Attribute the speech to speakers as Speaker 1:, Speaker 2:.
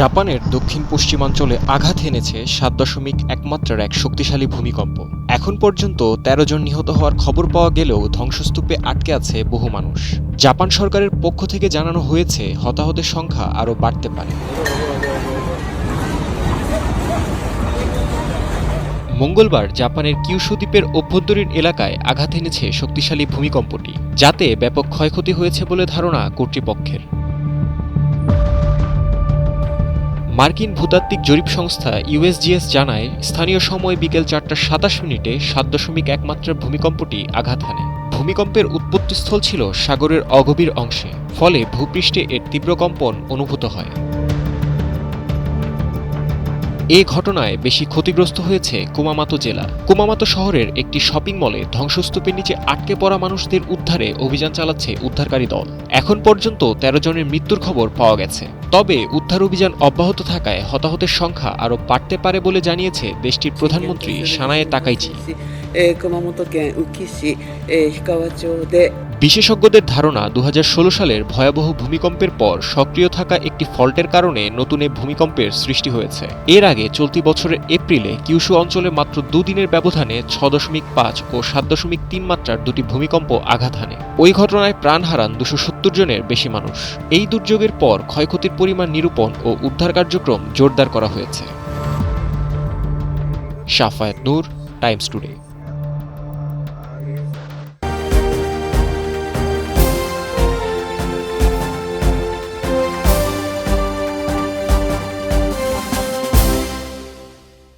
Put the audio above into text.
Speaker 1: জাপানের দক্ষিণ পশ্চিমাঞ্চলে আঘাত এনেছে ৭.১ মাত্রার এক শক্তিশালী ভূমিকম্প। এখন পর্যন্ত ১৩ জন নিহত হওয়ার খবর পাওয়া গেলেও ধ্বংসস্তূপে আটকে আছে বহু মানুষ। জাপান সরকারের পক্ষ থেকে জানানো হয়েছে হতাহতের সংখ্যা আরও বাড়তে পারে। মঙ্গলবার জাপানের কিউশু দ্বীপের অভ্যন্তরীণ এলাকায় আঘাত এনেছে শক্তিশালী ভূমিকম্পটি, যাতে ব্যাপক ক্ষয়ক্ষতি হয়েছে বলে ধারণা কর্তৃপক্ষের। মার্কিন ভূতাত্ত্বিক জরিপ সংস্থা ইউএসজিএস জানায়, স্থানীয় সময় বিকেল ৪টা ২৭ মিনিটে ৭.১ মাত্রার ভূমিকম্পটি আঘাত হানে। ভূমিকম্পের উৎপত্তিস্থল ছিল সাগরের অগভীর অংশে, ফলে ভূপৃষ্ঠে এর তীব্র কম্পন অনুভূত হয়। এ ঘটনায় বেশি ক্ষতিগ্রস্ত হয়েছে কুমামাতো জেলা। কুমামাতো শহরের একটি শপিং মলে ধ্বংসস্তূপের নিচে আটকে পড়া মানুষদের উদ্ধারে অভিযান চালাচ্ছে উদ্ধারকারী দল। এখন পর্যন্ত ১৩ জনের মৃত্যুর খবর পাওয়া গেছে। তবে উদ্ধার অভিযান অব্যাহত থাকায় হতাহতের সংখ্যা আরও বাড়তে পারে বলে জানিয়েছে দেশটির প্রধানমন্ত্রী সানায়ে তাকাইচি। বিশেষজ্ঞদের ধারণা, ২০১৬ সালের ভয়াবহ ভূমিকম্পের পর সক্রিয় থাকা একটি ফল্টের কারণে নতুন এ ভূমিকম্পের সৃষ্টি হয়েছে। এর আগে চলতি বছরের এপ্রিলে কিউশু অঞ্চলে মাত্র দুদিনের ব্যবধানে ৬.৫ ও ৭.৩ মাত্রার দুটি ভূমিকম্প আঘাত হানে। ওই ঘটনায় প্রাণ হারান ২৭০ জনের বেশি মানুষ। এই দুর্যোগের পর ক্ষয়ক্ষতির পরিমাণ নিরূপণ ও উদ্ধার কার্যক্রম জোরদার করা হয়েছে। শাফায়েত নূর, টাইমস টুডে।